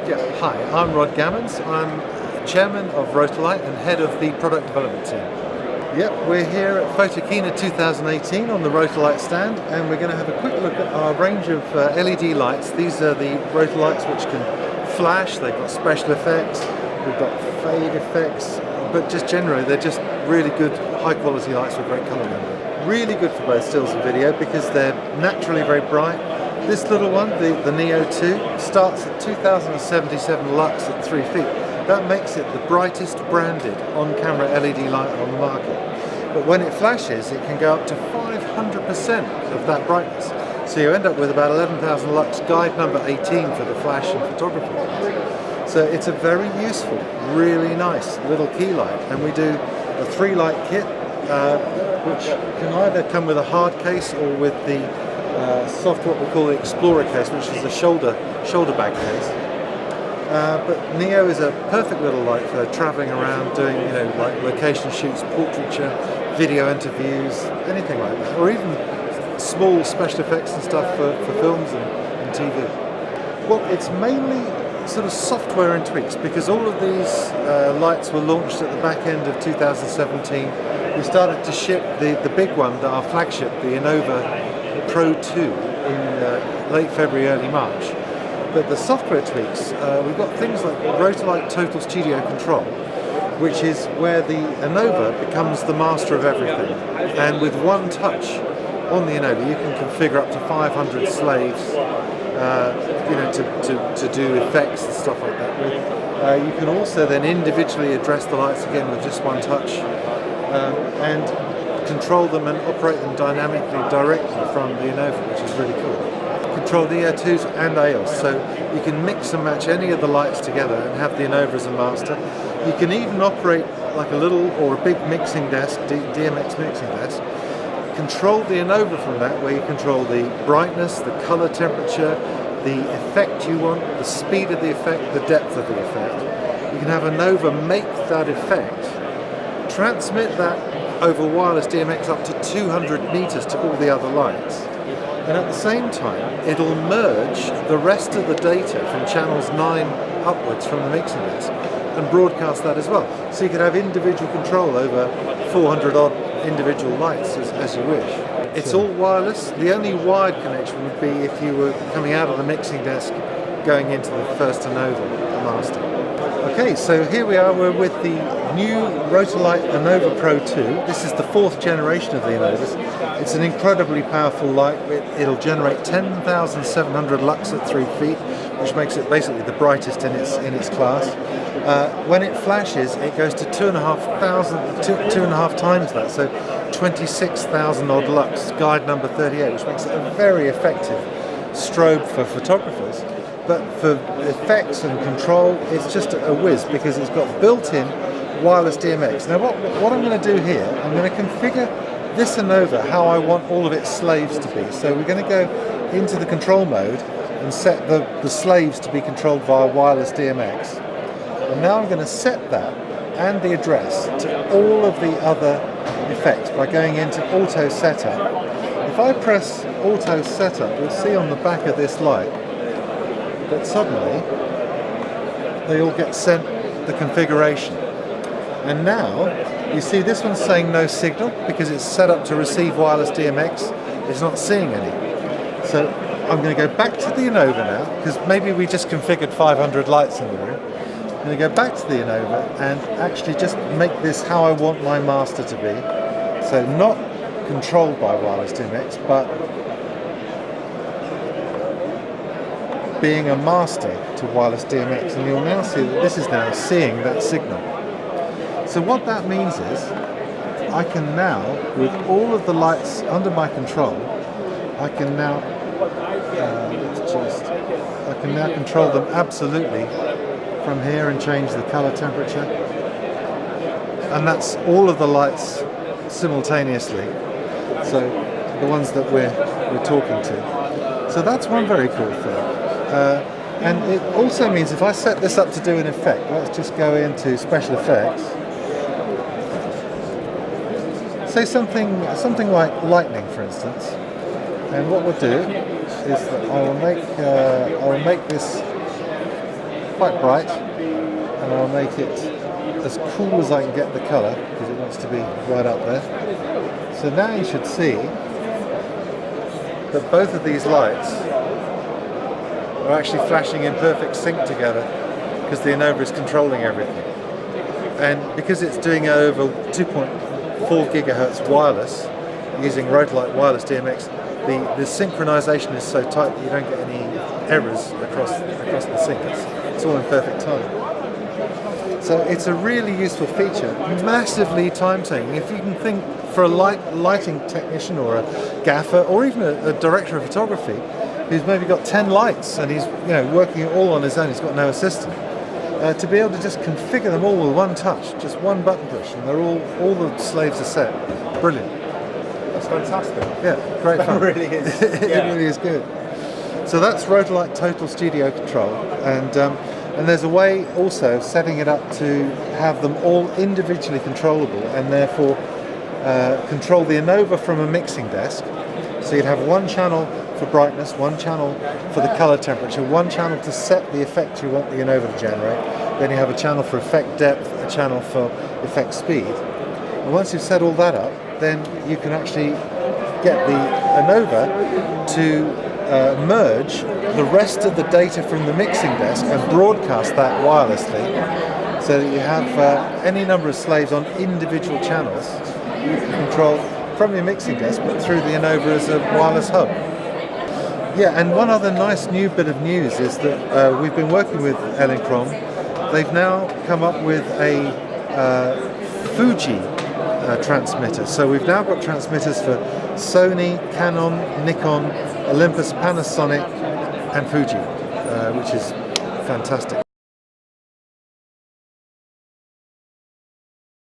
Yeah, hi, I'm Rod Gammons. I'm chairman of Rotolight and head of the product development team. Yep, we're here at Photokina 2018 on the Rotolight stand, and we're going to have a quick look at our range of LED lights. These are the Rotolights which can flash, they've got special effects, we've got fade effects, but just generally they're just really good high quality lights with great colour rendering. Really good for both stills and video because they're naturally very bright. This little one, the Neo 2, starts at 2077 lux at 3 feet. That makes it the brightest branded on-camera LED light on the market. But when it flashes, it can go up to 500% of that brightness. So you end up with about 11,000 lux, guide number 18 for the flash and photography. So it's a very useful, really nice little key light. And we do a 3-light kit, which can either come with a hard case or with the soft, what we call the Explorer case, which is a shoulder bag case. But Neo is a perfect little light for travelling around, doing like location shoots, portraiture, video interviews, anything like that, or even small special effects and stuff for films and TV. Well, it's mainly sort of software and tweaks because all of these lights were launched at the back end of 2017. We started to ship the big one, our flagship, the ANOVA Pro 2 in late February, early March. But the software tweaks, we've got things like Rotolight Total Studio Control, which is where the ANOVA becomes the master of everything. And with one touch on the ANOVA, you can configure up to 500 slaves, to do effects and stuff like that with. You can also then individually address the lights again with just one touch, and control them and operate them dynamically directly from the ANOVA, which is really cool. Control EO2s and AOS, so you can mix and match any of the lights together and have the ANOVA as a master. You can even operate like a little or a big mixing desk, DMX mixing desk. Control the ANOVA from that, where you control the brightness, the color temperature, the effect you want, the speed of the effect, the depth of the effect. You can have ANOVA make that effect, transmit that over wireless DMX up to 200 meters to all the other lights. And at the same time, it'll merge the rest of the data from channels 9 upwards from the mixing desk and broadcast that as well. So you could have individual control over 400 odd individual lights as you wish. It's all wireless. The only wired connection would be if you were coming out of the mixing desk going into the first ANOVA, the master. Okay, so here we are, we're with the new Rotolight ANOVA Pro 2. This is the 4th generation of the ANOVAs. It's an incredibly powerful light. It'll generate 10,700 lux at 3 feet, which makes it basically the brightest in its class. When it flashes, it goes to 2.5 times that, so 26,000 odd lux, guide number 38, which makes it a very effective strobe for photographers. But for effects and control, it's just a whiz because it's got built-in wireless DMX. Now what I'm going to do here, I'm going to configure this ANOVA how I want all of its slaves to be. So we're going to go into the control mode and set the slaves to be controlled via wireless DMX. And now I'm going to set that and the address to all of the other effects by going into auto setup. If I press auto setup, you'll see on the back of this light that suddenly they all get sent the configuration. And now you see this one's saying no signal because it's set up to receive wireless DMX. It's not seeing any. So I'm going to go back to the ANOVA now, because maybe we just configured 500 lights in the room. I'm going to go back to the ANOVA and actually just make this how I want my master to be. So not controlled by wireless DMX, but being a master to wireless DMX, and you'll now see that this is now seeing that signal. So what that means is I can now, with all of the lights under my control, I can now control them absolutely from here and change the color temperature, and that's all of the lights simultaneously, so the ones that we're talking to. So that's one very cool thing. And it also means if I set this up to do an effect, let's just go into special effects. Say something like lightning, for instance. And what we'll do is that I will make this quite bright, and I'll make it as cool as I can get the colour because it wants to be right up there. So now you should see that both of these lights are actually flashing in perfect sync together because the ANOVA is controlling everything. And because it's doing it over 2.4 gigahertz wireless using Rotolight wireless DMX, the synchronization is so tight that you don't get any errors across the sync. It's all in perfect time. So it's a really useful feature, massively time-taking. If you can think for a lighting technician or a gaffer or even a director of photography who's maybe got 10 lights and he's working it all on his own, he's got no assistant, to be able to just configure them all with one touch, just one button push, and they're all the slaves are set. Brilliant. That's fantastic. Yeah, great fun. It really is. It really is good. So that's Rotolight Total Studio Control, and there's a way also of setting it up to have them all individually controllable and therefore control the ANOVA from a mixing desk. So you'd have one channel for brightness, one channel for the color temperature, one channel to set the effect you want the ANOVA to generate. Then you have a channel for effect depth, a channel for effect speed. And once you've set all that up, then you can actually get the ANOVA to merge the rest of the data from the mixing desk and broadcast that wirelessly, so that you have any number of slaves on individual channels you can control from your mixing desk but through the ANOVA as a wireless hub. Yeah, and one other nice new bit of news is that we've been working with Elinchrom. They've now come up with a Fuji transmitter. So we've now got transmitters for Sony, Canon, Nikon, Olympus, Panasonic and Fuji, which is fantastic.